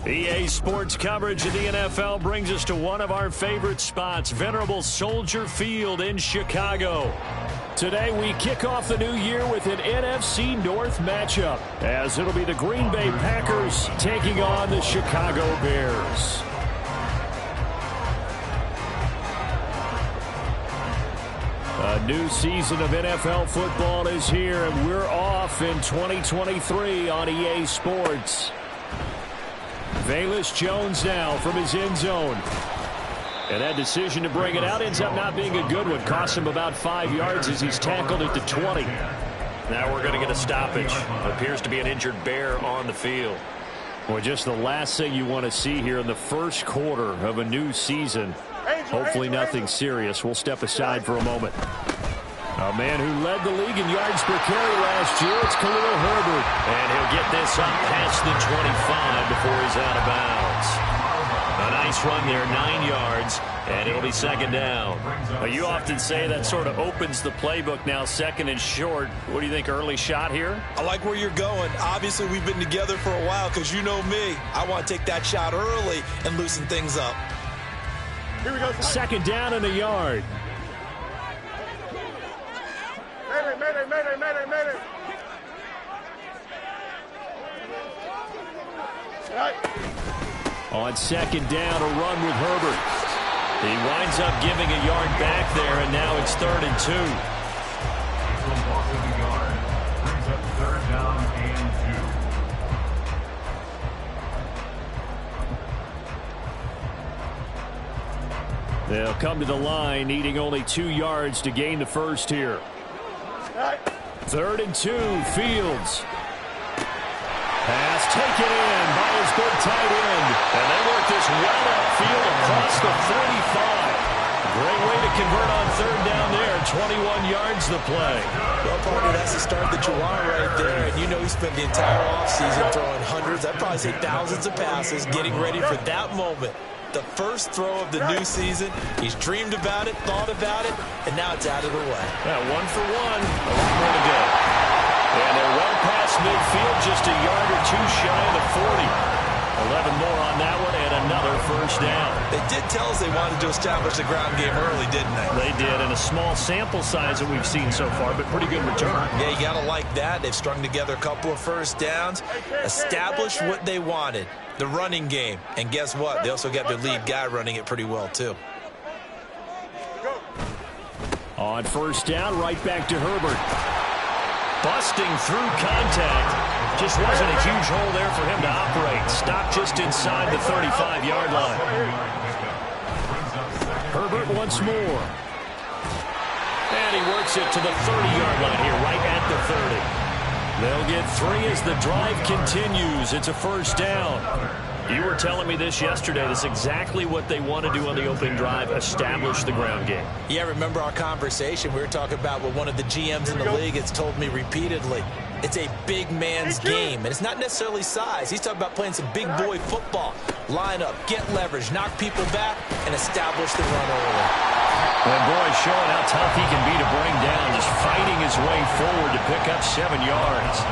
EA Sports coverage of the NFL brings us to one of our favorite spots, venerable Soldier Field in Chicago. Today we kick off the new year with an NFC North matchup, as it'll be the Green Bay Packers taking on the Chicago Bears. A new season of NFL football is here, and we're off in 2023 on EA Sports. Velus Jones now from his end zone. And that decision to bring it out ends up not being a good one. Cost him about 5 yards as he's tackled at the 20. Now we're going to get a stoppage. Appears to be an injured Bear on the field. Well, just the last thing you want to see here in the first quarter of a new season. Hopefully nothing serious. We'll step aside for a moment. A man who led the league in yards per carry last year, it's Khalil Herbert. And he'll get this up past the 25 before he's out of bounds. A nice run there, 9 yards, and it'll be second down. Well, you often say that sort of opens the playbook now, second and short. What do you think, early shot here? I like where you're going. Obviously, we've been together for a while because you know me. I want to take that shot early and loosen things up. Here we go. Second down and a yard. Mayday. On second down, a run with Herbert. He winds up giving a yard back there, and now it's 3rd and 2. Brings up 3rd down and 2. They'll come to the line, needing only 2 yards to gain the first here. 3rd and 2, Fields. Pass taken in by his big tight end. And they work this well upfield across the 45. Great way to convert on 3rd down there. 21 yards the play. Well, partner, that's the start that you want right there. And you know he spent the entire offseason throwing hundreds, I'd probably say thousands of passes, getting ready for that moment. The first throw of the new season. He's dreamed about it, thought about it, and now it's out of the way. Yeah, 1 for 1. A lot more to go. And they're well past midfield, just a yard or 2 shy of the 40. 11 more on that one, and another first down. They did tell us they wanted to establish the ground game early, didn't they? They did, and a small sample size that we've seen so far, but pretty good return. Yeah, you got to like that. They've strung together a couple of first downs, established what they wanted, the running game. And guess what? They also got their lead guy running it pretty well, too. On first down, right back to Herbert. Busting through contact. Just wasn't a huge hole there for him to operate. Stopped just inside the 35-yard line. Herbert once more. And he works it to the 30-yard line here, right at the 30. They'll get 3 as the drive continues. It's a first down. You were telling me this yesterday. This is exactly what they want to do on the opening drive, establish the ground game. Yeah, remember our conversation. We were talking about what one of the GMs in the league has told me repeatedly. It's a big man's game, and it's not necessarily size. He's talking about playing some big boy football. Line up, get leverage, knock people back, and establish the run early. And boy, showing how tough he can be to bring down, just fighting his way forward to pick up 7 yards.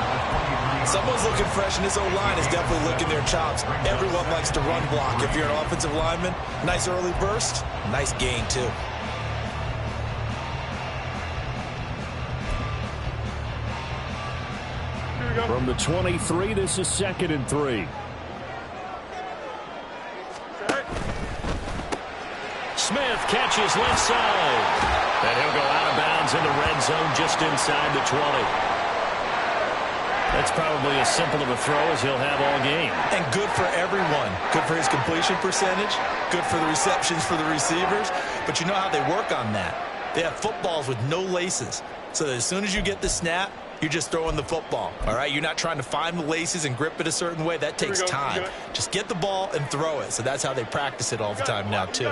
Someone's looking fresh, and his O-line is definitely licking their chops. Everyone likes to run block. If you're an offensive lineman, nice early burst, nice gain, too. From the 23, this is 2nd and 3. Smith catches left side. And he'll go out of bounds in the red zone just inside the 20. That's probably as simple of a throw as he'll have all game. And good for everyone. Good for his completion percentage. Good for the receptions for the receivers. But you know how they work on that. They have footballs with no laces. So that as soon as you get the snap, you're just throwing the football. All right? You're not trying to find the laces and grip it a certain way. That takes time. Just get the ball and throw it. So that's how they practice it all the time now, too.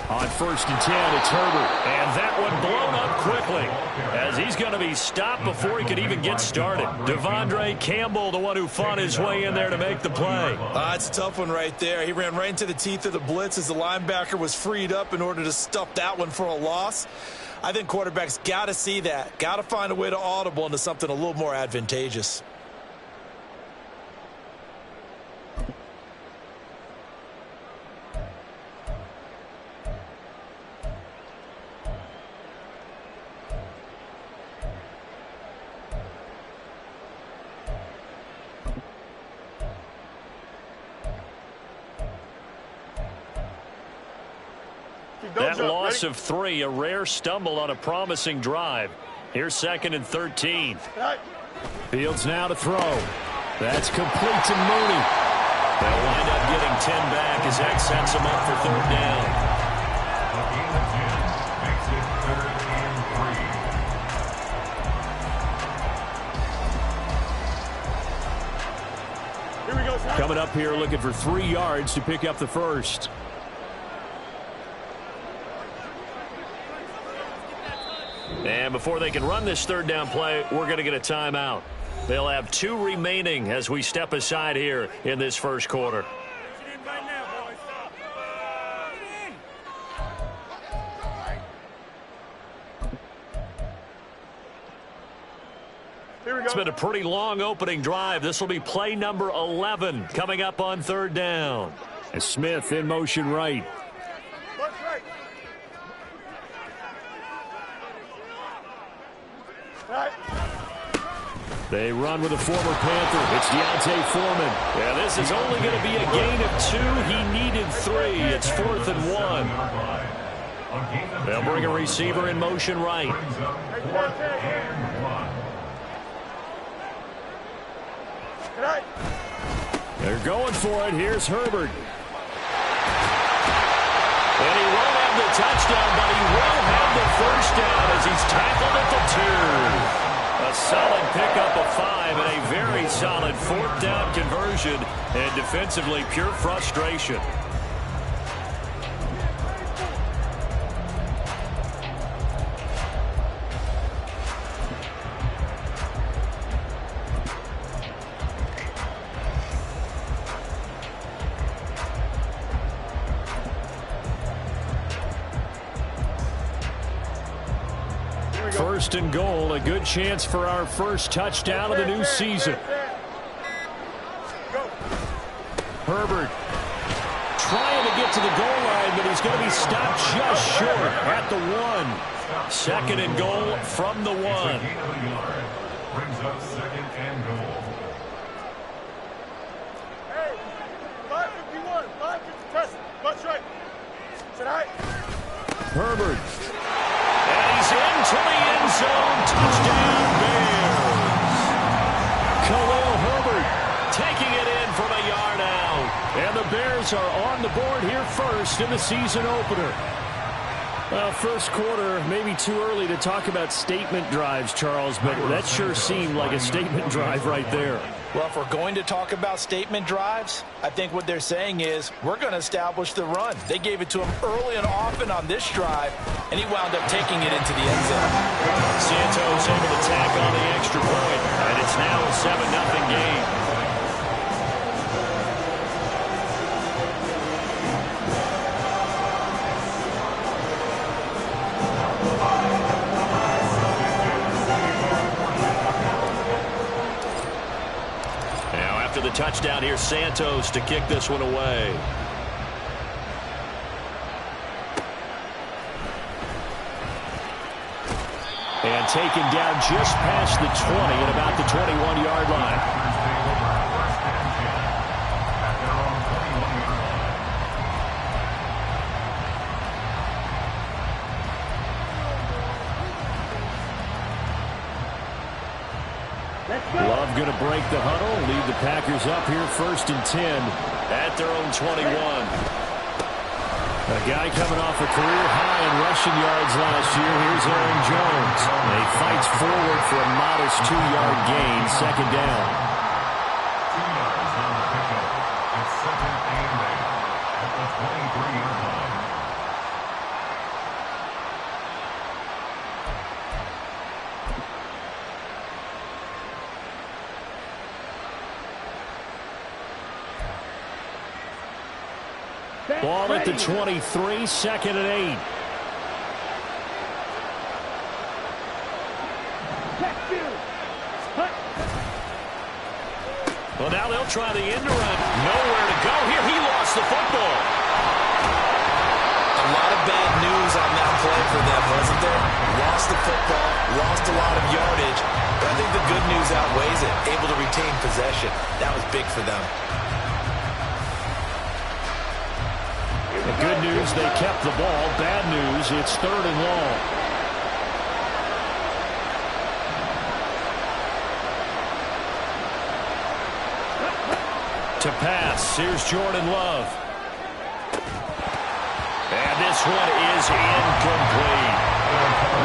On 1st and 10, it's Herbert. And that one blown up quickly as he's going to be stopped before he could even get started. Devondre Campbell, the one who fought his way in there to make the play. It's a tough one right there. He ran right into the teeth of the blitz as the linebacker was freed up in order to stuff that one for a loss. I think quarterbacks got to see that. Got to find a way to audible into something a little more advantageous. That loss of 3, a rare stumble on a promising drive. Here's 2nd and 13. Fields now to throw. That's complete to Mooney. They'll wind up getting 10 back as that sets them up for 3rd down. Coming up here looking for 3 yards to pick up the first. And before they can run this 3rd down play, we're going to get a timeout. They'll have 2 remaining as we step aside here in this first quarter. It's been a pretty long opening drive. This will be play number 11 coming up on 3rd down. As Smith in motion right. They run with a former Panther. It's Deontay Foreman. Yeah, this is only going to be a gain of 2. He needed 3. It's 4th and 1. They'll bring a receiver in motion right. They're going for it. Here's Herbert. And he won't have the touchdown, but he will have the first down as he's tackled at the 2. A solid pickup of 5 and a very solid 4th down conversion. And defensively, pure frustration. First and goal, a good chance for our first touchdown of the new season. Herbert trying to get to the goal line, but he's going to be stopped just short at the 1. 2nd and goal from the 1. Brings up 2nd and goal. Hey, 551, 550 test. That's right. Tonight. Herbert. And he's into the end zone. Touchdown, Bears. Khalil Herbert taking it in from a yard out. And the Bears are on the board here first in the season opener. Well, first quarter, maybe too early to talk about statement drives, Charles, but that sure seemed like a statement drive right there. Well, if we're going to talk about statement drives, I think what they're saying is we're going to establish the run. They gave it to him early and often on this drive, and he wound up taking it into the end zone. Santos able to tack on the extra point, and it's now a 7-0 game. The touchdown here, Santos to kick this one away. And taken down just past the 20 at about the 21-yard line. Love going to break the huddle, lead the Packers up here 1st and 10 at their own 21. A guy coming off a career high in rushing yards last year. Here's Aaron Jones. And he fights forward for a modest 2-yard gain, 2nd down. 2 yards on the pickup. It's 2nd and 8 at the 23-yard line. Ball at the 23, 2nd and 8. Well, now they'll try the end around. Nowhere to go here. He lost the football. A lot of bad news on that play for them, wasn't there? Lost the football, lost a lot of yardage, but I think the good news outweighs it. Able to retain possession. That was big for them. The good news, they kept the ball. Bad news, it's 3rd and long. To pass, here's Jordan Love. And this one is incomplete.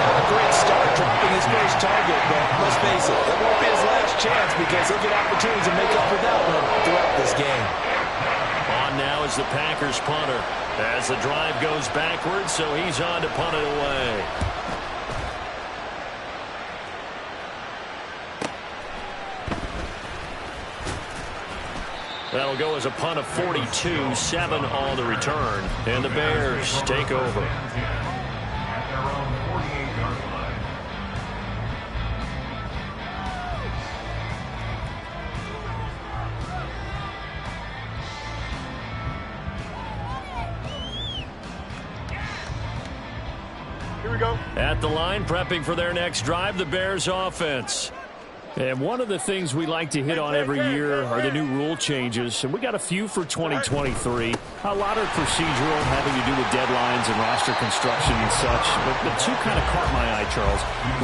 A great start, dropping his first target, but let's face it, it won't be his last chance because he'll get opportunities to make up for that one throughout this game. On now is the Packers punter as the drive goes backwards, so he's on to punt it away. That'll go as a punt of 42, 7 on the return, and the Bears take over. At their own 48-yard line. Here we go. At the line, prepping for their next drive, the Bears offense. And one of the things we like to hit on every year are the new rule changes. And we got a few for 2023. A lot are procedural, having to do with deadlines and roster construction and such. But the two kind of caught my eye, Charles.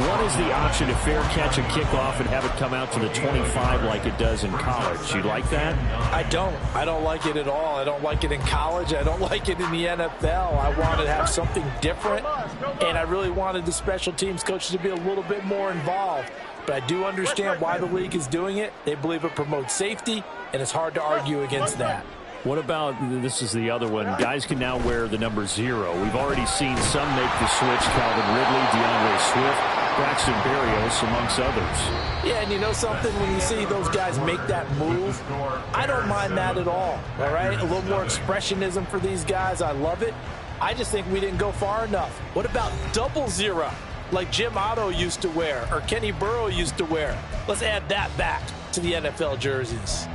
One is the option to fair catch a kickoff and have it come out to the 25 like it does in college. You like that? I don't like it at all. I don't like it in college. I don't like it in the NFL. I wanted to have something different, and I really wanted the special teams coaches to be a little bit more involved. But I do understand why the league is doing it. They believe it promotes safety, and it's hard to argue against that. What about, this is the other one, guys can now wear the number 0. We've already seen some make the switch, Calvin Ridley, DeAndre Swift, Braxton Berrios, amongst others. Yeah, and you know something? When you see those guys make that move, I don't mind that at all right? A little more expressionism for these guys. I love it. I just think we didn't go far enough. What about 00? Like Jim Otto used to wear or Kenny Burrow used to wear? Let's add that back to the NFL jerseys.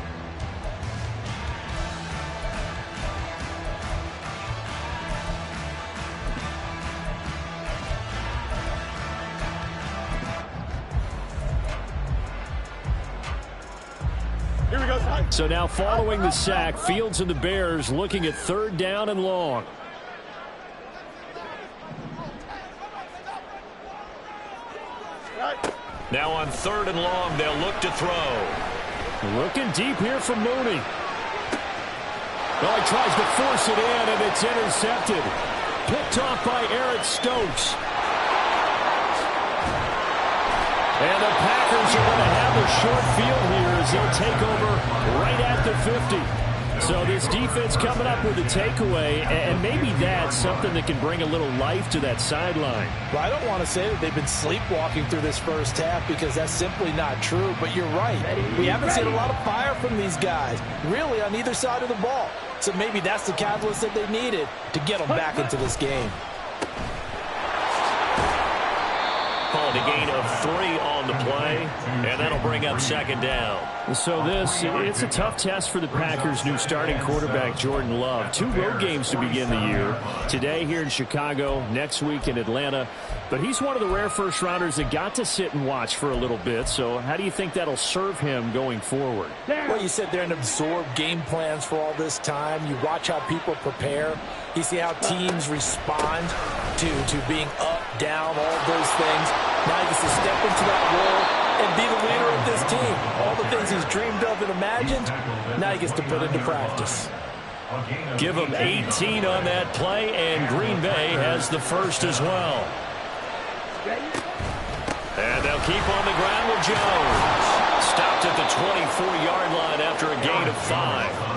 Here we go. So now following the sack, Fields and the Bears looking at 3rd down and long. Now on 3rd and long, they'll look to throw. Looking deep here for Mooney. Well, he tries to force it in, and it's intercepted. Picked off by Eric Stokes. And the Packers are going to have a short field here as they'll take over right at the 50. So this defense coming up with a takeaway, and maybe that's something that can bring a little life to that sideline. Well, I don't want to say that they've been sleepwalking through this first half because that's simply not true, but you're right. We haven't seen a lot of fire from these guys, really, on either side of the ball. So maybe that's the catalyst that they needed to get them back into this game. Called a gain of 3 on the play, and that'll bring up 2nd down. So it's a tough test for the Packers' new starting quarterback, Jordan Love. 2 road games to begin the year. Today here in Chicago, next week in Atlanta. But he's one of the rare first-rounders that got to sit and watch for a little bit. So how do you think that'll serve him going forward? Well, you sit there and absorb game plans for all this time. You watch how people prepare. You see how teams respond to being up, down, all those things. Now he gets to step into that role and be the leader of this team. All the things he's dreamed of and imagined, now he gets to put into practice. Give him 18 on that play, and Green Bay has the first as well. And they'll keep on the ground with Jones. Stopped at the 24-yard line after a gain of 5.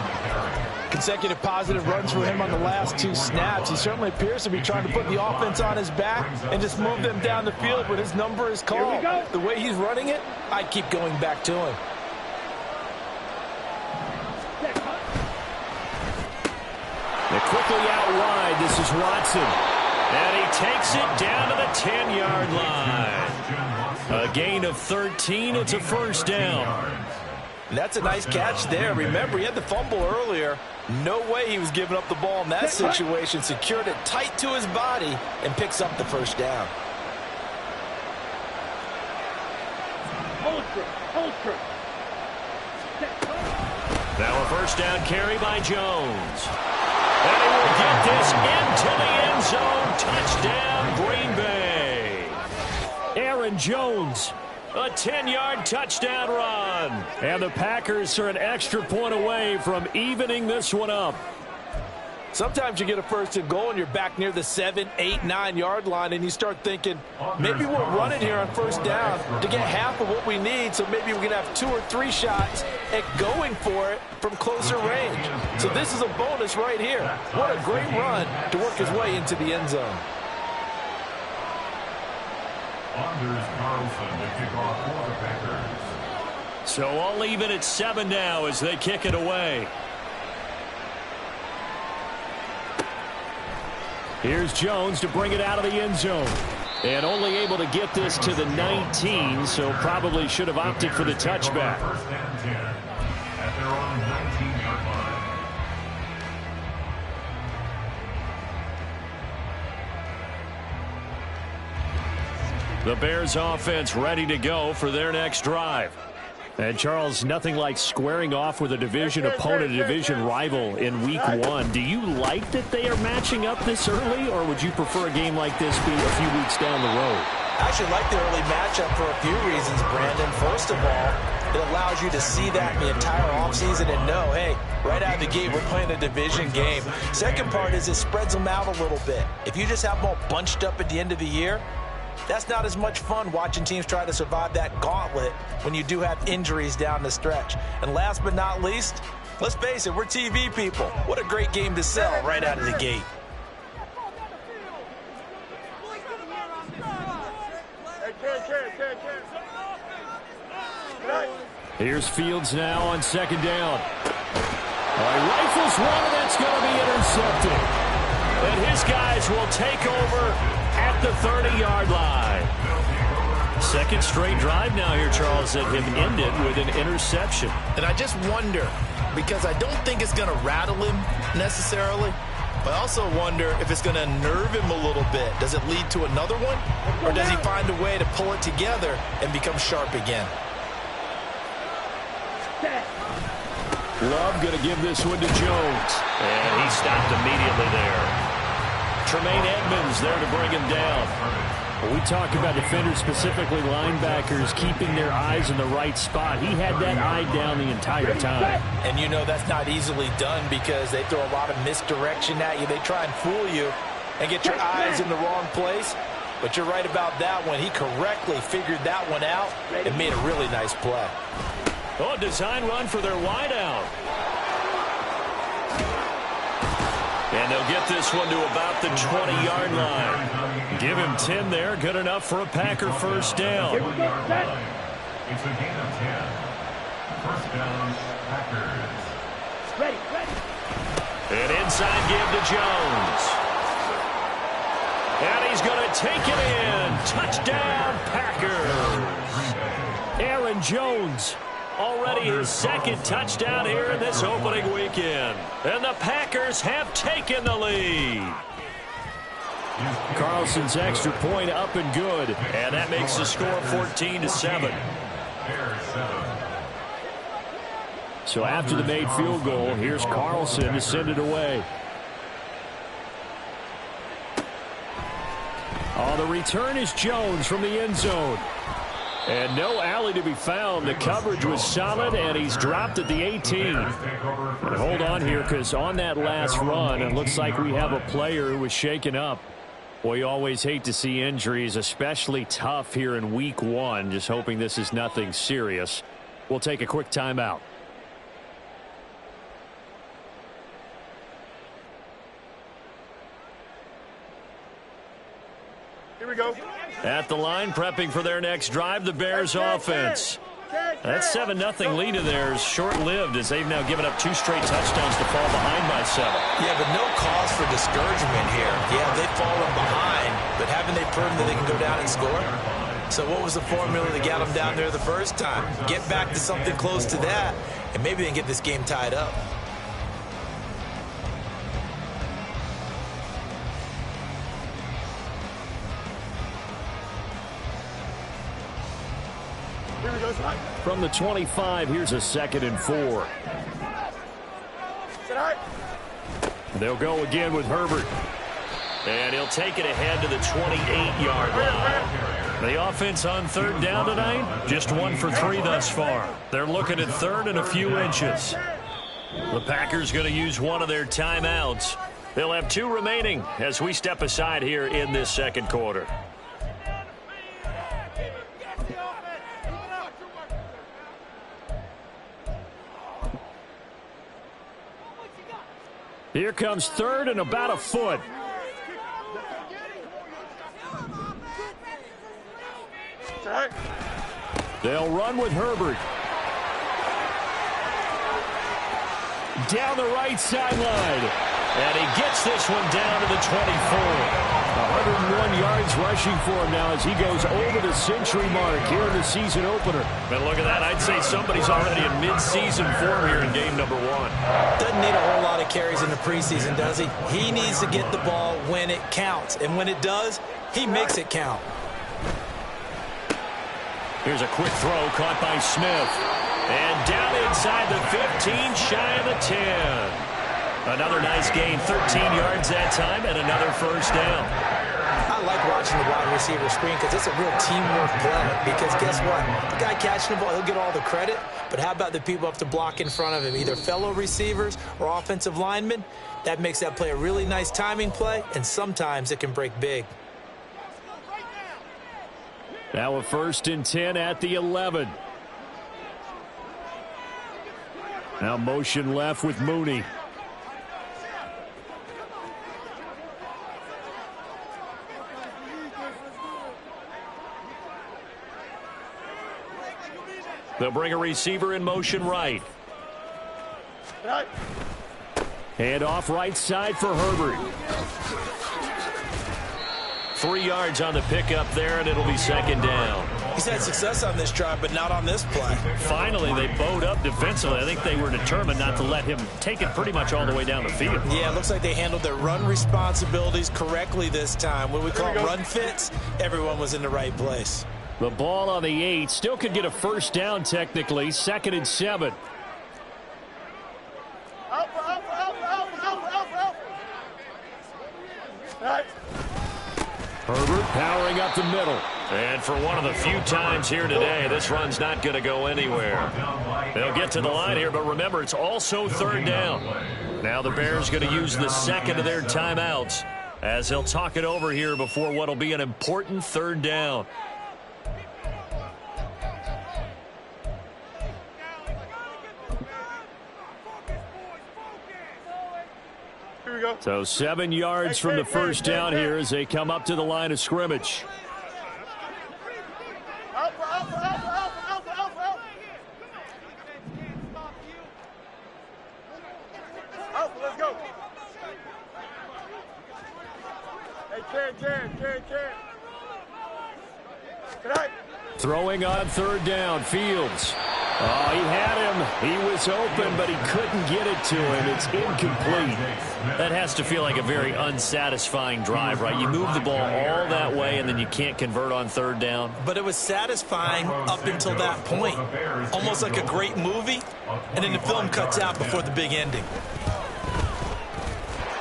Consecutive positive runs for him on the last 2 snaps. He certainly appears to be trying to put the offense on his back and just move them down the field when his number is called. The way he's running it, I'd keep going back to him. They're quickly out wide. This is Watson. And he takes it down to the 10-yard line. A gain of 13. It's a first down. And that's a nice catch there. Remember, he had the fumble earlier. No way he was giving up the ball in that situation. Secured it tight to his body and picks up the first down. Now a first down carry by Jones. And he will get this into the end zone. Touchdown, Green Bay. Aaron Jones, a 10-yard touchdown run. And the Packers are an extra point away from evening this one up. Sometimes you get a first and goal and you're back near the 7, 8, 9-yard line and you start thinking, maybe we'll run it here on first down to get half of what we need, so maybe we can have 2 or 3 shots at going for it from closer range. So this is a bonus right here. What a great run to work his way into the end zone. Anders Carlson to kick off for the Packers. So I'll leave it at 7 now as they kick it away. Here's Jones to bring it out of the end zone. And only able to get this to the 19, so probably should have opted for the touchback. First and 10 at their own 19-yard line. The Bears offense ready to go for their next drive. And, Charles, nothing like squaring off with a division opponent, a division rival in Week 1. Do you like that they are matching up this early, or would you prefer a game like this be a few weeks down the road? I actually like the early matchup for a few reasons, Brandon. First of all, it allows you to see that the entire offseason and know, hey, right out of the gate, we're playing a division game. Second part is it spreads them out a little bit. If you just have them all bunched up at the end of the year, that's not as much fun watching teams try to survive that gauntlet when you do have injuries down the stretch. And last but not least, let's face it, we're TV people. What a great game to sell right out of the gate. Here's Fields now on second down. Rifles one, and that's going to be intercepted. And his guys will take over at the 30-yard line. Second straight drive now here, Charles, that have ended with an interception. And I just wonder, because I don't think it's going to rattle him necessarily, but I also wonder if it's going to nerve him a little bit. Does it lead to another one? Or does he find a way to pull it together and become sharp again? Love going to give this one to Jones. And he stopped immediately there. Tremaine Edmonds there to bring him down. When we talk about defenders, specifically linebackers, keeping their eyes in the right spot, he had that eye down the entire time. And you know that's not easily done because they throw a lot of misdirection at you. They try and fool you and get your eyes in the wrong place. But you're right about that one. He correctly figured that one out and made a really nice play. Oh, design run for their wideout. And they'll get this one to about the 20-yard line. Give him 10 there. Good enough for a Packer first down. It's a gain of 10. First down, Packers. Ready. An inside give to Jones. And he's going to take it in. Touchdown, Packers. Aaron Jones. Already his second touchdown here in this opening weekend. And the Packers have taken the lead. Carlson's extra point up and good. And that makes the score 14-7. So after the made field goal, here's Carlson to send it away. Oh, the return is Jones from the end zone. And no alley to be found. The coverage was solid, and he's dropped at the 18. And hold on here, because on that last run, it looks like we have a player who was shaken up. Boy, you always hate to see injuries, especially tough here in Week 1. Just hoping this is nothing serious. We'll take a quick timeout. Here we go. At the line, prepping for their next drive, the Bears offense. That 7-0 lead of theirs short-lived as they've now given up 2 straight touchdowns to fall behind by 7. Yeah, but no cause for discouragement here. Yeah, they've fallen behind, but haven't they proven that they can go down and score? So what was the formula that got them down there the first time? Get back to something close to that, and maybe they can get this game tied up. From the 25, here's a 2nd and 4. They'll go again with Herbert. And he'll take it ahead to the 28-yard line. The offense on third down tonight, just 1 for 3 thus far. They're looking at third and a few inches. The Packers going to use one of their timeouts. They'll have 2 remaining as we step aside here in this second quarter. Here comes third and about a foot. They'll run with Herbert. Down the right sideline. And he gets this one down to the 24. 101 yards rushing for him now as he goes over the century mark here in the season opener. But look at that. I'd say somebody's already in mid-season form here in game number 1. Doesn't need a whole lot of carries in the preseason, does he? He needs to get the ball when it counts. And when it does, he makes it count. Here's a quick throw caught by Smith. And down inside the 15, shy of the 10. Another nice gain, 13 yards that time, and another first down. I like watching the wide receiver screen because it's a real teamwork play. Because guess what? The guy catching the ball, he'll get all the credit. But how about the people up to block in front of him, either fellow receivers or offensive linemen? That makes that play a really nice timing play, and sometimes it can break big. Now a 1st and 10 at the 11. Now motion left with Mooney. They'll bring a receiver in motion right. Hand off right side for Herbert. 3 yards on the pickup there, and it'll be second down. He's had success on this drive, but not on this play. Finally, they bowed up defensively. I think they were determined not to let him take it pretty much all the way down the field. Yeah, it looks like they handled their run responsibilities correctly this time. What we call run fits, everyone was in the right place. The ball on the 8. Still could get a first down technically. 2nd and 7. Herbert powering up the middle. And for one of the few times here today, this run's not going to go anywhere. They'll get to the line here, but remember, it's also third down. Now the Bears going to use the second of their timeouts as they'll talk it over here before what will be an important third down. So 7 yards from the first down here as they come up to the line of scrimmage. Let's go. Hey, Throwing on third down, Fields. Oh, he had him. He was open, but he couldn't get it to him. It's incomplete. That has to feel like a very unsatisfying drive, right? You move the ball all that way, and then you can't convert on third down. But it was satisfying up until that point. Almost like a great movie, and then the film cuts out before the big ending.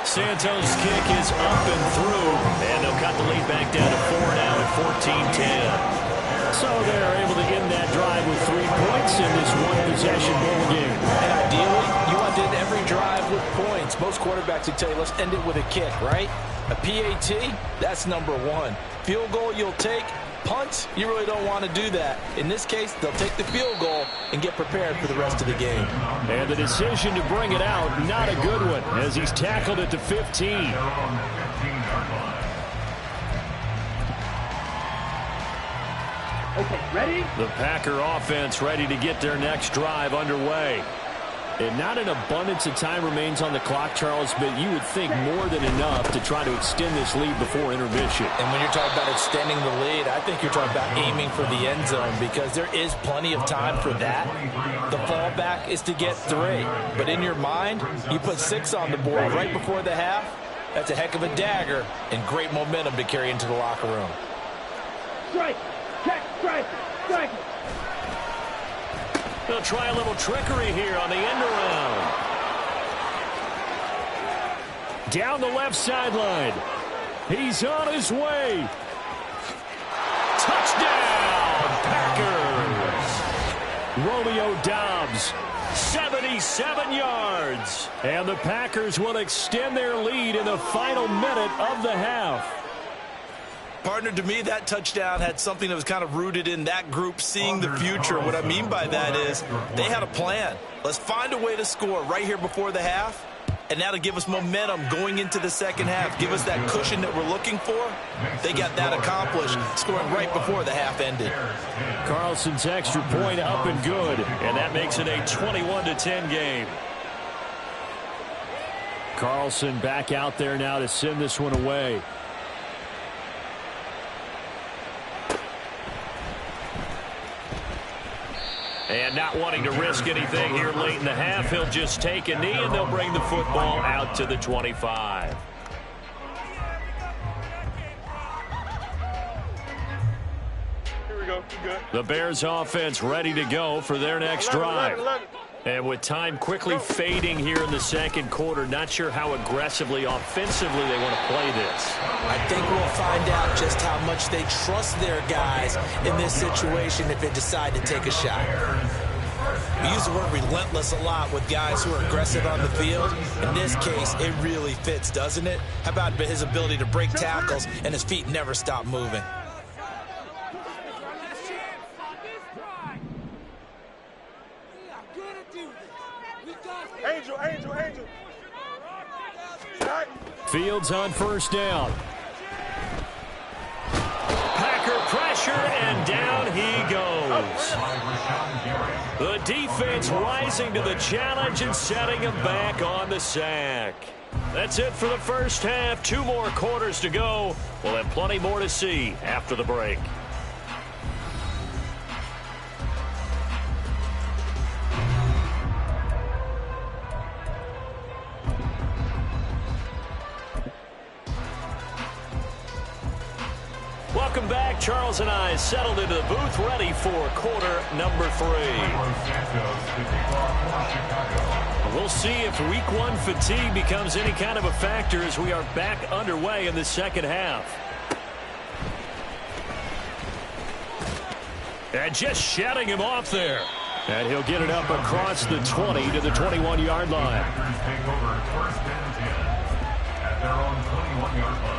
Santos' kick is up and through, and they'll cut the lead back down to 4 now at 14-10. So they're able to end that drive with 3 points in this one-possession ball game. And ideally, you want to end every drive with points. Most quarterbacks would tell you, let's end it with a kick, right? A PAT, that's number 1. Field goal you'll take. Punts, you really don't want to do that. In this case, they'll take the field goal and get prepared for the rest of the game. And the decision to bring it out, not a good one, as he's tackled at the 15. Okay, ready? The Packer offense ready to get their next drive underway. And not an abundance of time remains on the clock, Charles, but you would think more than enough to try to extend this lead before intermission. And when you're talking about extending the lead, I think you're talking about aiming for the end zone because there is plenty of time for that. The fallback is to get 3. But in your mind, you put 6 on the board right before the half. That's a heck of a dagger and great momentum to carry into the locker room. Strike! Check! Strike! Strike! They'll try a little trickery here on the end around. down the left sideline. He's on his way. Touchdown, Packers. Romeo Doubs, 77 yards. And the Packers will extend their lead in the final minute of the half. Partner, to me, that touchdown had something that was kind of rooted in that group seeing the future. What I mean by that is they had a plan. Let's find a way to score right here before the half, and that'll give us momentum going into the second half. Give us that cushion that we're looking for. They got that accomplished, scoring right before the half ended. Carlson's extra point up and good, and that makes it a 21-10 game. Carlson back out there now to send this one away. And not wanting to risk anything here late in the half, he'll just take a knee, and they'll bring the football out to the 25. Here we go. Good. The Bears offense ready to go for their next drive. And with time quickly fading here in the second quarter, not sure how aggressively, offensively they want to play this. I think we'll find out just how much they trust their guys in this situation if they decide to take a shot. We use the word relentless a lot with guys who are aggressive on the field. In this case, it really fits, doesn't it? How about his ability to break tackles and his feet never stop moving? Angel. Fields on first down. Packer pressure, and down he goes. The defense rising to the challenge and setting him back on the sack. That's it for the first half. 2 more quarters to go. We'll have plenty more to see after the break. Welcome back. Charles and I settled into the booth, ready for quarter number 3. We'll see if week 1 fatigue becomes any kind of a factor as we are back underway in the second half. And just shutting him off there. And he'll get it up across the 20 to the 21-yard line. Take over first and 10 at their own 21-yard line.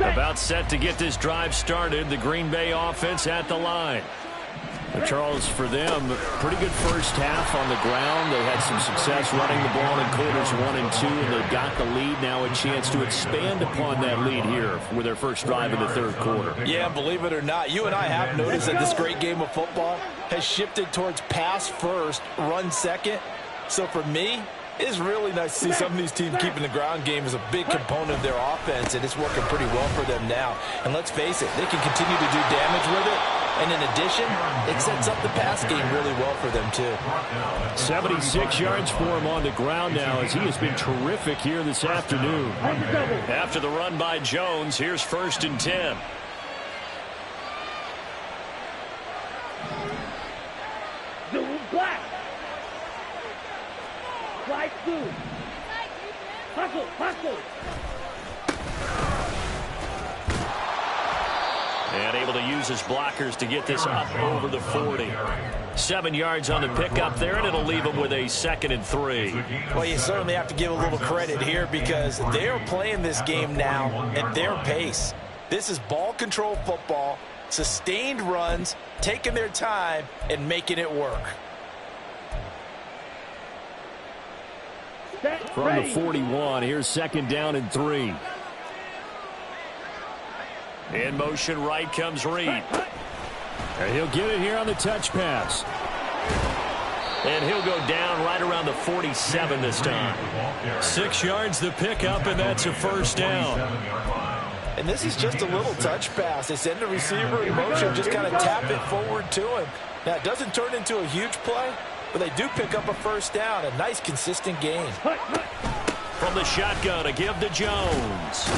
About set to get this drive started. The Green Bay offense at the line. But Charles, for them, pretty good first half on the ground. They had some success running the ball in quarters 1 and 2, and they've got the lead now, a chance to expand upon that lead here with their first drive in the third quarter. Yeah, believe it or not, you and I have noticed that this great game of football has shifted towards pass first, run second. So for me, it's really nice to see some of these teams keeping the ground game as a big component of their offense, and it's working pretty well for them now. And let's face it, they can continue to do damage with it. And in addition, it sets up the pass game really well for them, too. 76 yards for him on the ground now as he has been terrific here this afternoon. After the run by Jones, here's first and 10. Black. Slide through. Hustle. And able to use his blockers to get this up over the 40. 7 yards on the pickup there, and it'll leave him with a 2nd and 3. Well, you certainly have to give a little credit here because they are playing this game now at their pace. This is ball control football, sustained runs, taking their time, and making it work. From the 41, here's 2nd down and 3. In motion right comes Reed. And he'll get it here on the touch pass. And he'll go down right around the 47 this time. 6 yards the pickup, and that's a first down. And this is just a little touch pass. They send the receiver in motion, just kind of tap it forward to him. Now, it doesn't turn into a huge play, but they do pick up a first down. A nice, consistent gain. From the shotgun, a give to Jones.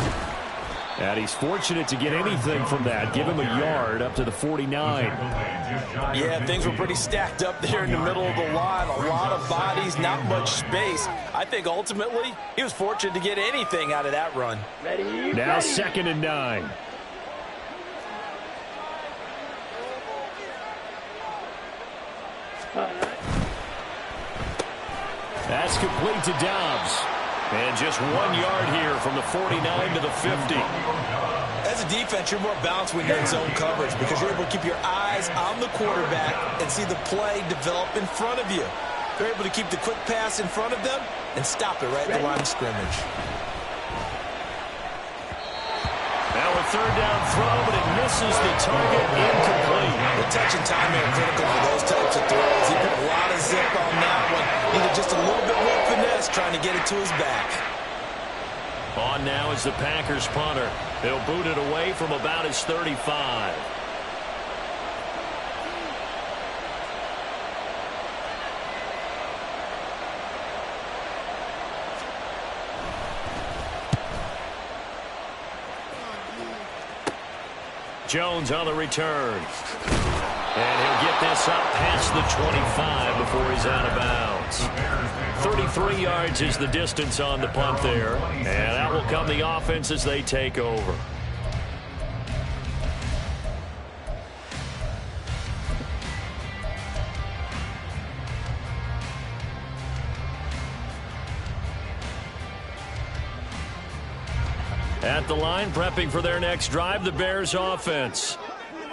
And he's fortunate to get anything from that. Give him a yard up to the 49. Yeah, things were pretty stacked up there in the middle of the line. A lot of bodies, not much space. I think ultimately he was fortunate to get anything out of that run. Now 2nd and 9. That's complete to Dobbs. And just 1 yard here from the 49 to the 50. As a defense, you're more balanced when you're in zone coverage because you're able to keep your eyes on the quarterback and see the play develop in front of you. You're able to keep the quick pass in front of them and stop it right at the line of scrimmage. Now a 3rd down throw, but it misses the target, incomplete. The touch and timing are critical for those types of throws. He put a lot of zip on that one. Needed just a little bit more finesse trying to get it to his back. On now is the Packers punter. They'll boot it away from about his 35. Jones on the return. And he'll get this up past the 25 before he's out of bounds. 33 yards is the distance on the punt there. And out will come the offense as they take over. At the line, prepping for their next drive, the Bears offense.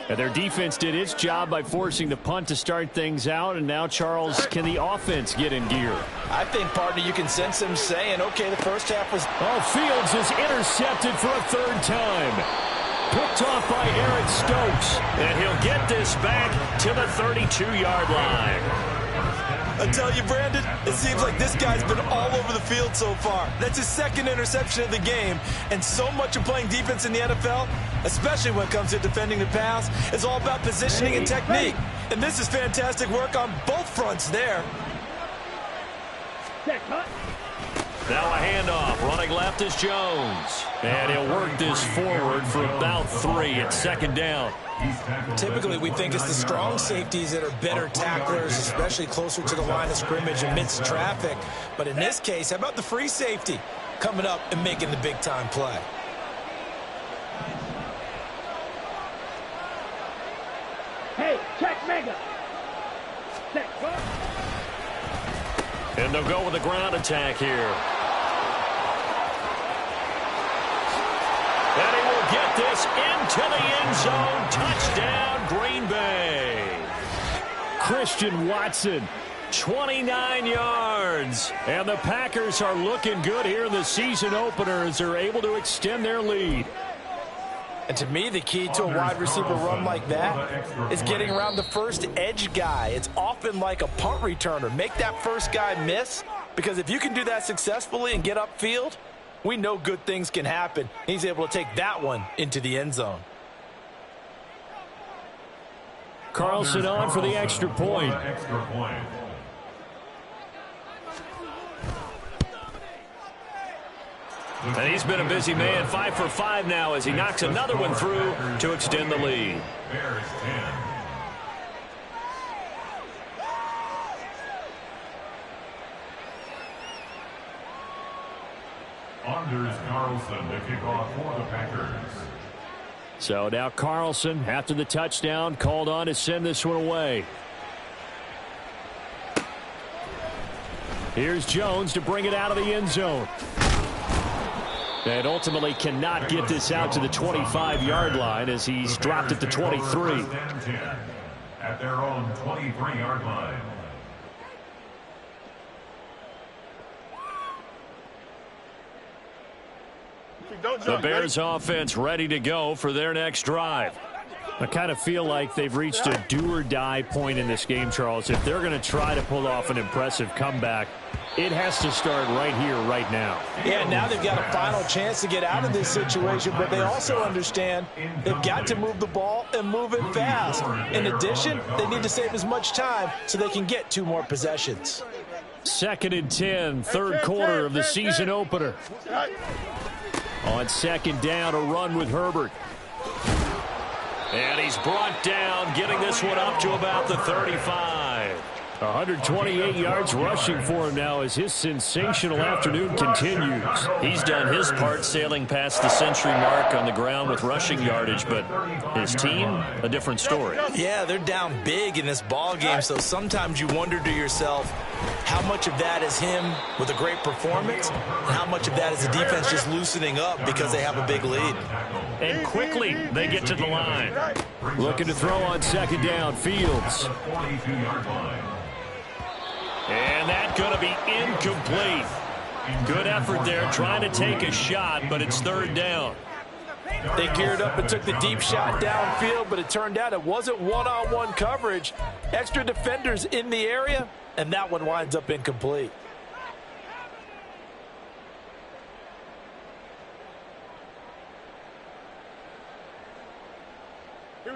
And their defense did its job by forcing the punt to start things out. And now, Charles, can the offense get in gear? I think, partner, you can sense them saying, okay, the first half was... Oh, Fields is intercepted for a 3rd time. Picked off by Eric Stokes. And he'll get this back to the 32-yard line. I tell you, Brandon, it seems like this guy's been all over the field so far. That's his 2nd interception of the game. And so much of playing defense in the NFL, especially when it comes to defending the pass, is all about positioning and technique. And this is fantastic work on both fronts there. Now a handoff. Running left is Jones. And he'll work this forward for about 3 at 2nd down. Typically, we think it's the strong safeties that are better tacklers, especially closer to the line of scrimmage amidst traffic. But in this case, how about the free safety coming up and making the big-time play? Hey, check mega. Check. And they'll go with the ground attack here. And he will get this into the end zone. Touchdown, Green Bay. Christian Watson, 29 yards. And the Packers are looking good here in the season opener as they're able to extend their lead. And to me, the key to a wide receiver run like that is getting around the first edge guy. It's often like a punt returner. Make that first guy miss, because if you can do that successfully and get upfield, we know good things can happen. He's able to take that one into the end zone. Carlson on for the extra point. And he's been a busy man, 5 for 5 now as he knocks another one through to extend the lead. Bears 10. Anders Carlson to kick off for the Packers. So now Carlson, after the touchdown, called on to send this one away. Here's Jones to bring it out of the end zone. And ultimately cannot get this out to the 25-yard line as he's dropped at the 23. At their own 23-yard line. The Bears offense ready to go for their next drive. I kind of feel like they've reached a do-or-die point in this game, Charles. If they're going to try to pull off an impressive comeback, it has to start right here, right now. Yeah, now they've got a final chance to get out of this situation, but they also understand they've got to move the ball and move it fast. In addition, they need to save as much time so they can get 2 more possessions. 2nd and 10, third quarter of the season opener. On second down, a run with Herbert. And he's brought down, getting this one up to about the 35. 128 yards rushing for him now as his sensational afternoon continues. He's done his part sailing past the century mark on the ground with rushing yardage, but his team, a different story. Yeah, they're down big in this ball game, so sometimes you wonder to yourself how much of that is him with a great performance and how much of that is the defense just loosening up because they have a big lead. And quickly they get to the line. Looking to throw on second down, Fields. And that's going to be incomplete. Good effort there trying to take a shot, but it's third down. They geared up and took the deep shot downfield, but it turned out it wasn't one-on-one coverage. Extra defenders in the area, and that one winds up incomplete.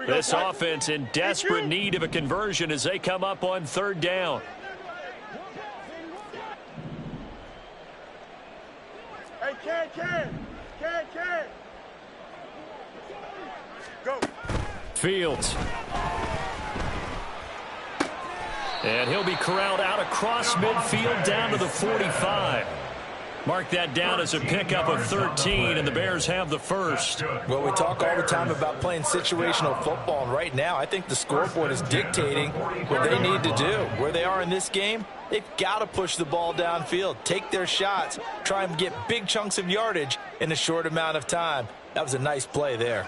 This offense in desperate need of a conversion as they come up on third down. Can. Go. Fields. And he'll be corralled out across midfield down to the 45. Mark that down as a pickup of 13, and the Bears have the first. Well, we talk all the time about playing situational football, and right now I think the scoreboard is dictating what they need to do. Where they are in this game, they've got to push the ball downfield, take their shots, try and get big chunks of yardage in a short amount of time. That was a nice play there.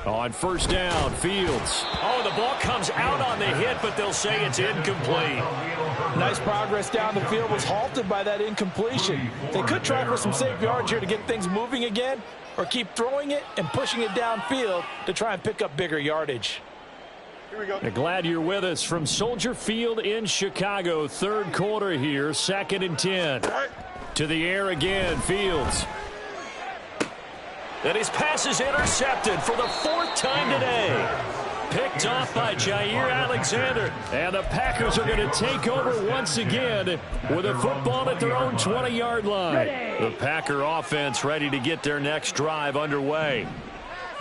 On first down, Fields. Oh, the ball comes out on the hit, but they'll say it's incomplete. Nice progress down the field, was halted by that incompletion. They could try for some safe yards here to get things moving again, or keep throwing it and pushing it downfield to try and pick up bigger yardage. Here we go. Glad you're with us from Soldier Field in Chicago. Third quarter here, 2nd and 10. To the air again, Fields. And his pass is intercepted for the 4th time today. Picked off by Jair Alexander. And the Packers are going to take over once again with a football at their own 20-yard line. The Packer offense ready to get their next drive underway.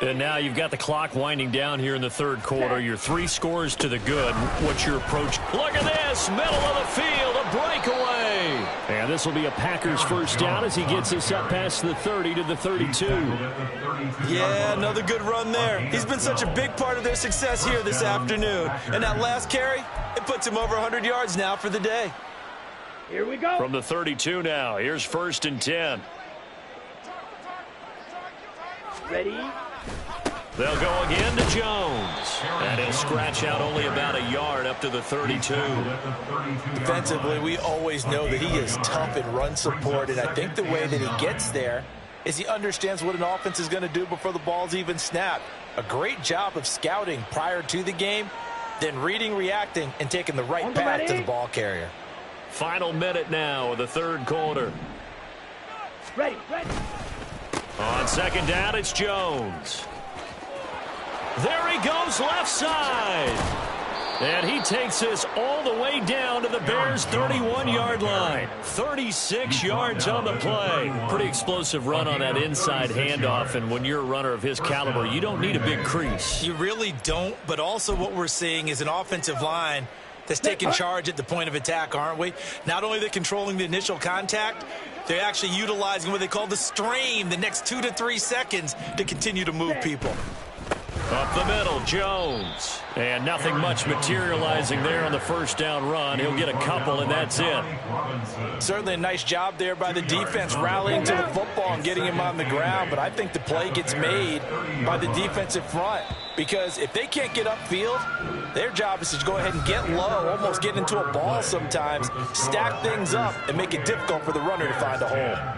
And now you've got the clock winding down here in the third quarter. You're 3 scores to the good. What's your approach? Look at this. Middle of the field. A breakaway. And this will be a Packers first down as he gets us up past the 30 to the 32. Yeah, another good run there. He's been such a big part of their success here this afternoon. And that last carry, it puts him over 100 yards now for the day. Here we go. From the 32 now. Here's 1st and 10. Ready? They'll go again to Jones. And he'll scratch out only about a yard up to the 32. Defensively, we always know that he is tough in run support, and I think the way that he gets there is he understands what an offense is going to do before the ball's even snapped. A great job of scouting prior to the game, then reading, reacting, and taking the right path to the ball carrier. Final minute now of the third quarter. Ready. On second down, it's Jones. There he goes left side. And he takes this all the way down to the Bears' 31-yard line. 36 yards on the play. Pretty explosive run on that inside handoff, and when you're a runner of his caliber, you don't need a big crease. You really don't, but also what we're seeing is an offensive line that's taking charge at the point of attack, aren't we? Not only are they controlling the initial contact, they're actually utilizing what they call the strain, the next 2 to 3 seconds, to continue to move people. Up the middle, Jones. And nothing much materializing there on the first down run. He'll get a couple, and that's it. Certainly a nice job there by the defense rallying to the football and getting him on the ground, but I think the play gets made by the defensive front, because if they can't get upfield, their job is to go ahead and get low, almost get into a ball sometimes, stack things up, and make it difficult for the runner to find a hole.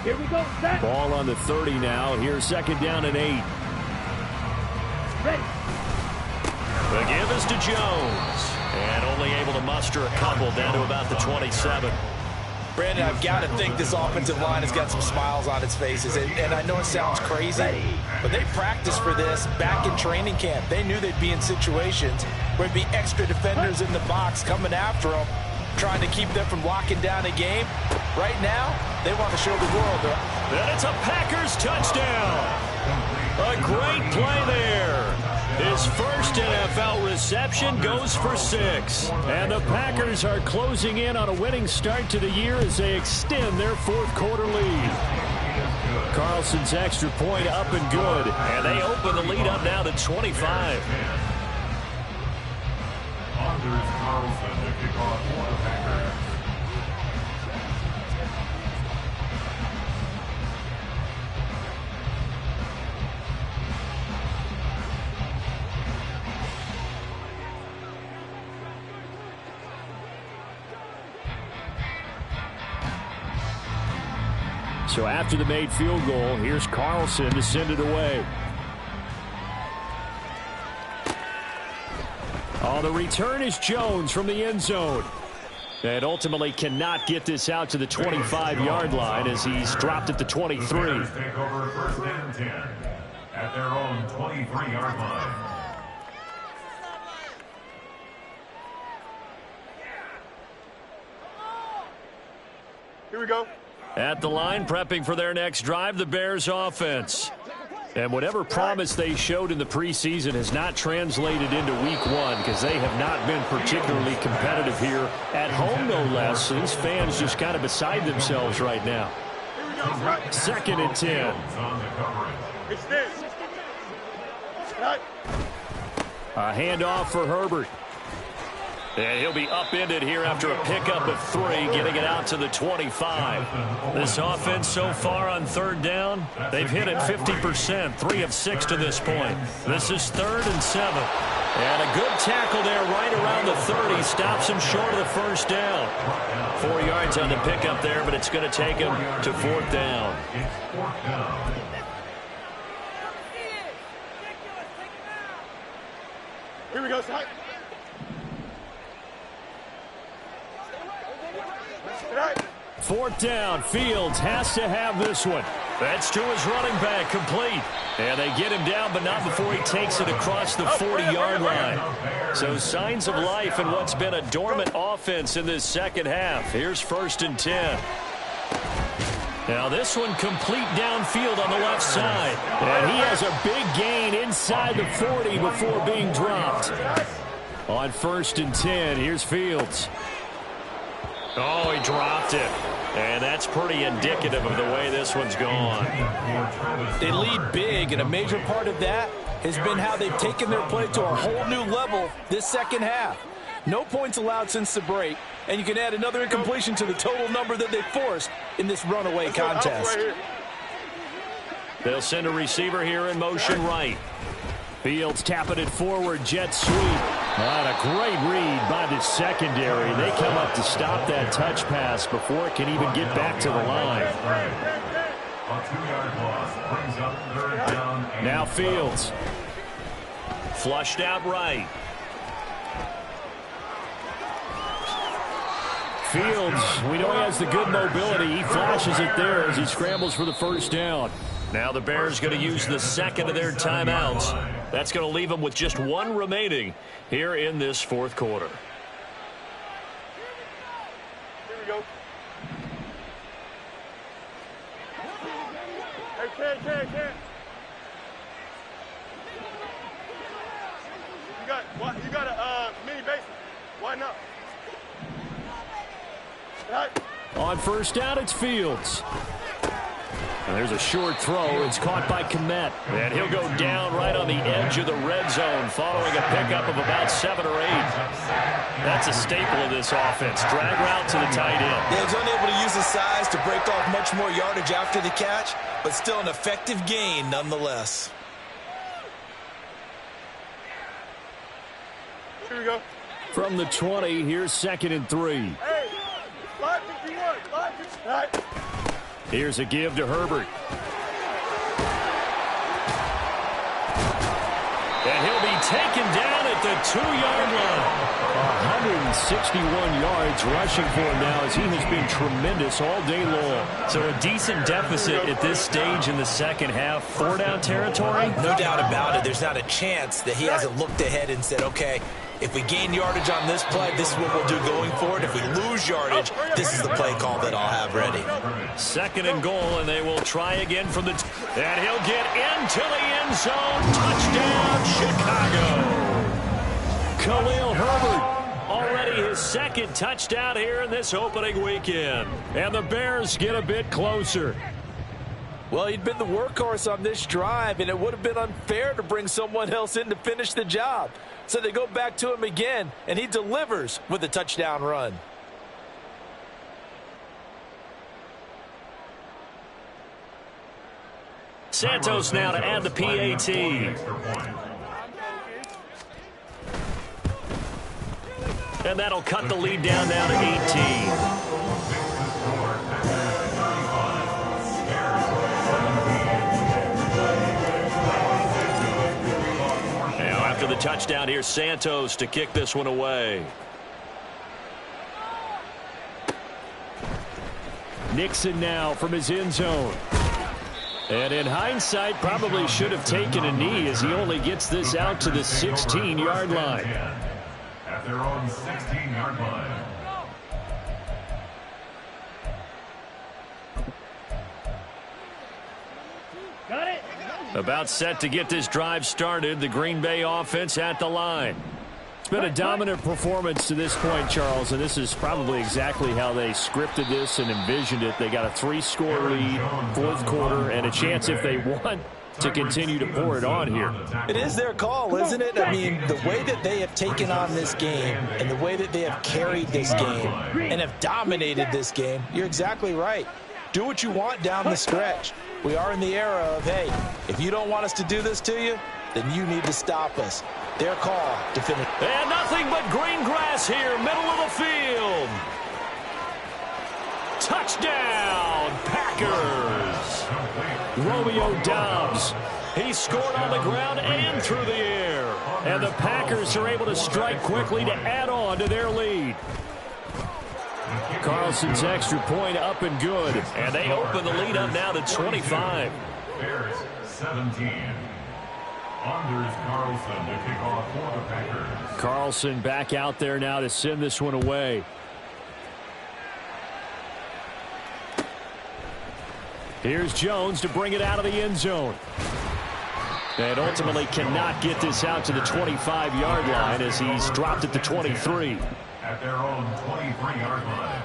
Here we go. Set. Ball on the 30 now. Here's 2nd down and 8. Ready. The give is to Jones. And only able to muster a couple down to about the 27. Brandon, I've got to think this offensive line has got some smiles on its faces. And I know it sounds crazy, but they practiced for this back in training camp. They knew they'd be in situations where there'd be extra defenders in the box coming after them, trying to keep them from locking down a game. Right now, they want to show the world. And it's a Packers touchdown. A great play there. His first NFL reception goes for 6. And the Packers are closing in on a winning start to the year as they extend their 4th quarter lead. Carlson's extra point up and good. And they open the lead up now to 25. Anders Carlson to kick off for the Packers. So after the made field goal, here's Carlson to send it away. Oh, the return is Jones from the end zone. And ultimately cannot get this out to the 25-yard line as he's dropped at the 23. The Bears take over 1st and 10 at their own 23-yard line. Here we go. At the line, prepping for their next drive, the Bears offense. And whatever promise they showed in the preseason has not translated into week 1 because they have not been particularly competitive here at home, no less. So these fans just kind of beside themselves right now. 2nd and 10. It's this. A handoff for Herbert. And he'll be upended here after a pickup of 3, getting it out to the 25. This offense so far on 3rd down, they've hit it 50%, 3 of 6 to this point. This is 3rd and 7. And a good tackle there right around the 30. Stops him short of the 1st down. 4 yards on the pickup there, but it's going to take him to 4th down. Here we go, Sai. 4th down. Fields has to have this one. That's to his running back, complete. And they get him down, but not before he takes it across the 40-yard line. So signs of life in what's been a dormant offense in this 2nd half. Here's 1st and 10. Now this one complete downfield on the left side. And he has a big gain inside the 40 before being dropped. On 1st and 10, here's Fields. Oh, he dropped it. And that's pretty indicative of the way this one's gone. They lead big, and a major part of that has been how they've taken their play to a whole new level this 2nd half. No points allowed since the break, and you can add another incompletion to the total number that they forced in this runaway contest. They'll send a receiver here in motion right. Fields tapping it forward, jet sweep. And a great read by the secondary. They come up to stop that touch pass before it can even get back to the line. A 2-yard loss brings up 3rd down. Now Fields. Flushed out right. Fields, we know he has the good mobility. He flashes it there as he scrambles for the 1st down. Now the Bears going to use the 2nd of their timeouts. That's going to leave them with just 1 remaining here in this 4th quarter. Here we go. Hey, Ken. You got a mini basement. Why not? On 1st down, it's Fields. And there's a short throw. It's caught by Kmet. And he'll go down right on the edge of the red zone following a pickup of about 7 or 8. That's a staple of this offense. Drag route to the tight end. Yeah, he's unable to use his size to break off much more yardage after the catch, but still an effective gain nonetheless. Here we go. From the 20, here's 2nd and 3. Hey, 551, 551. Here's a give to Herbert. And he'll be taken down at the 2-yard line. 161 yards rushing for him now as he has been tremendous all day long. So a decent deficit at this stage in the second half. 4-down territory? No doubt about it. There's not a chance that he hasn't looked ahead and said, okay, if we gain yardage on this play, this is what we'll do going forward. If we lose yardage, this is the play call that I'll have ready. 2nd and goal, and they will try again from the... And he'll get into the end zone. Touchdown, Chicago. Khalil Herbert, already his 2nd touchdown here in this opening weekend. And the Bears get a bit closer. Well, he'd been the workhorse on this drive, and it would have been unfair to bring someone else in to finish the job. So they go back to him again, and he delivers with a touchdown run. Santos now to add the PAT. And that'll cut the lead down now to 18. Now after the touchdown, here's Santos to kick this one away. Nixon now from his end zone. And in hindsight, probably should have taken a knee as he only gets this out to the 16-yard line. At their own 16-yard line. Got it. About set to get this drive started. The Green Bay offense at the line. It's been a dominant performance to this point, Charles, and this is probably exactly how they scripted this and envisioned it. They got a 3-score lead, 4th quarter, and a chance if they want to continue to pour it on here. It is their call, isn't it? I mean, the way that they have taken on this game and the way that they have carried this game and have dominated this game, you're exactly right. Do what you want down the stretch. We are in the era of, hey, if you don't want us to do this to you, then you need to stop us. Their call to finish. And nothing but green grass here, middle of the field. Touchdown, Packers. Romeo Doubs. He scored on the ground and through the air. And the Packers are able to strike quickly to add on to their lead. Carlson's extra point up and good. And they open the lead up now to 25. Bears 17. Anders Carlson to kick off for the Packers. Carlson back out there now to send this one away. Here's Jones to bring it out of the end zone. And ultimately cannot get this out to the 25-yard line as he's dropped at the 23. At their own 23-yard line.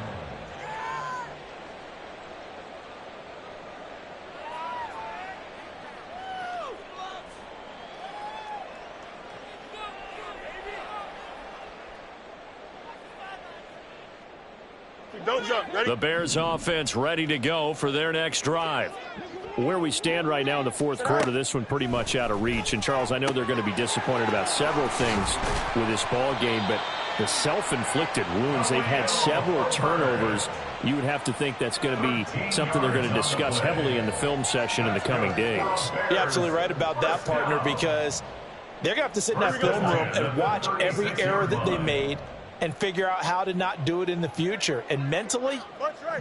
Don't jump. Ready? The Bears offense ready to go for their next drive. Where we stand right now in the 4th quarter, this one pretty much out of reach. And, Charles, I know they're going to be disappointed about several things with this ball game, but the self-inflicted wounds, they've had several turnovers. You would have to think that's going to be something they're going to discuss heavily in the film session in the coming days. You're absolutely right about that, partner, because they're going to have to sit in that film room and watch every error that they made and figure out how to not do it in the future. And mentally,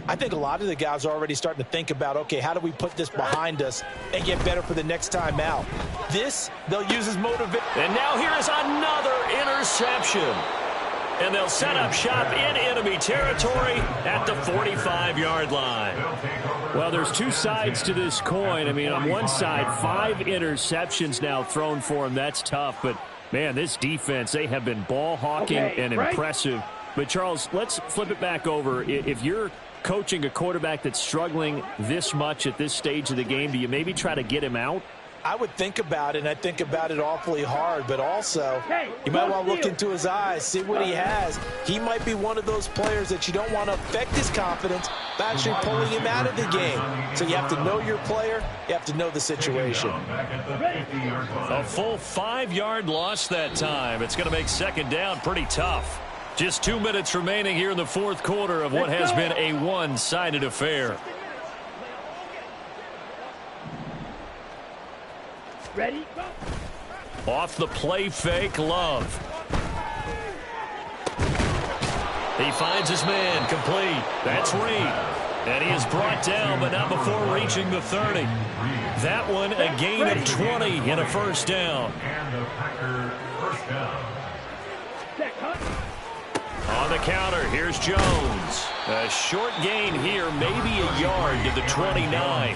I think a lot of the guys are already starting to think about, okay, how do we put this behind us and get better for the next time out? This, they'll use as motivation. And now here is another interception. And they'll set up shop in enemy territory at the 45-yard line. Well, there's two sides to this coin. I mean, on one side, 5 interceptions now thrown for him. That's tough, but man, this defense, they have been ball hawking and impressive. But, Charles, let's flip it back over. If you're coaching a quarterback that's struggling this much at this stage of the game, do you maybe try to get him out? I would think about it, and I think about it awfully hard. But also, you might want to look into his eyes, see what he has. He might be one of those players that you don't want to affect his confidence by actually pulling him out of the game. So you have to know your player. You have to know the situation. A full 5-yard loss that time. It's going to make second down pretty tough. Just 2 minutes remaining here in the 4th quarter of what has been a one-sided affair. Ready, go. Off the play fake, Love. He finds his man, complete. That's Reed. And he is brought down, but not before reaching the 30. That one, a gain of 20 and a first down. And the Packer first down. On the counter, here's Jones. A short gain here, maybe a yard to the 29.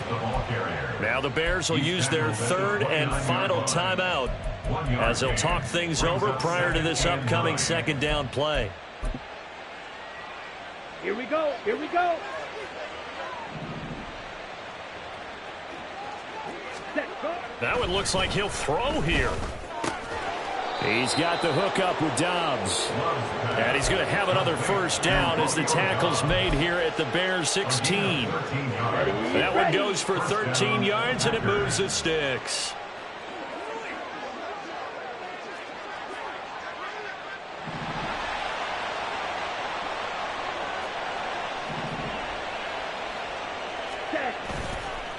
Now the Bears will use their third and final timeout as they'll talk things over prior to this upcoming second down play. Here we go. Here we go. That one looks like he'll throw here. He's got the hook up with Dobbs. And he's going to have another first down as the tackle's made here at the Bears 16. That one goes for 13 yards, and it moves the sticks.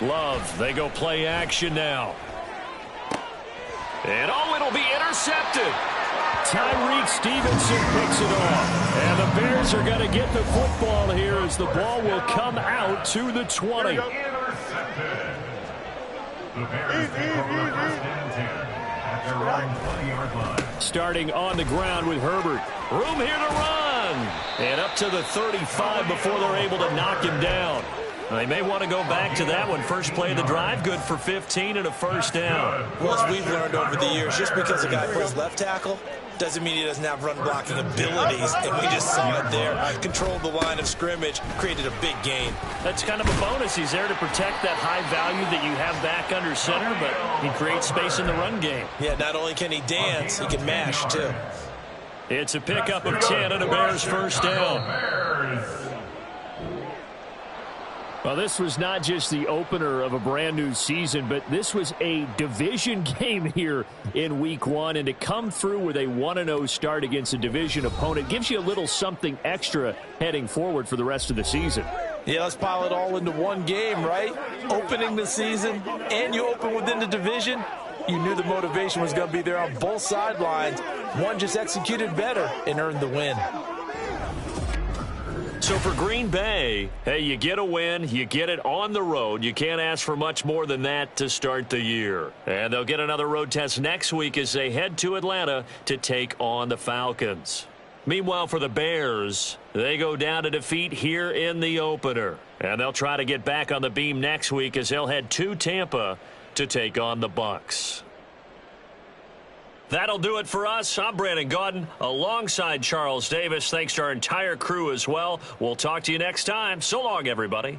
Love, they go play action now. And oh, it'll be intercepted. Tyreek Stevenson picks it off. And the Bears are going to get the football here as the ball will come out to the 20. Intercepted. The Bears take over first and 10 at their own 20-yard line. Starting on the ground with Herbert. Room here to run. And up to the 35 before they're able to knock him down. They may want to go back to that one. First play of the drive, good for 15 and a first down. Well, as we've learned over the years, just because a guy plays left tackle doesn't mean he doesn't have run blocking abilities, and we just saw it there. Controlled the line of scrimmage, created a big gain. That's kind of a bonus. He's there to protect that high value that you have back under center, but he creates space in the run game. Yeah, not only can he dance, he can mash, too. It's a pickup of 10 and a Bears first down. Well, this was not just the opener of a brand new season, but this was a division game here in week one. And to come through with a 1-0 start against a division opponent gives you a little something extra heading forward for the rest of the season. Yeah, let's pile it all into one game, right? Opening the season, and you open within the division. You knew the motivation was going to be there on both sidelines. One just executed better and earned the win. So for Green Bay, hey, you get a win, you get it on the road. You can't ask for much more than that to start the year. And they'll get another road test next week as they head to Atlanta to take on the Falcons. Meanwhile, for the Bears, they go down to defeat here in the opener. And they'll try to get back on the beam next week as they'll head to Tampa to take on the Bucs. That'll do it for us. I'm Brandon Gaudin alongside Charles Davis. Thanks to our entire crew as well. We'll talk to you next time. So long, everybody.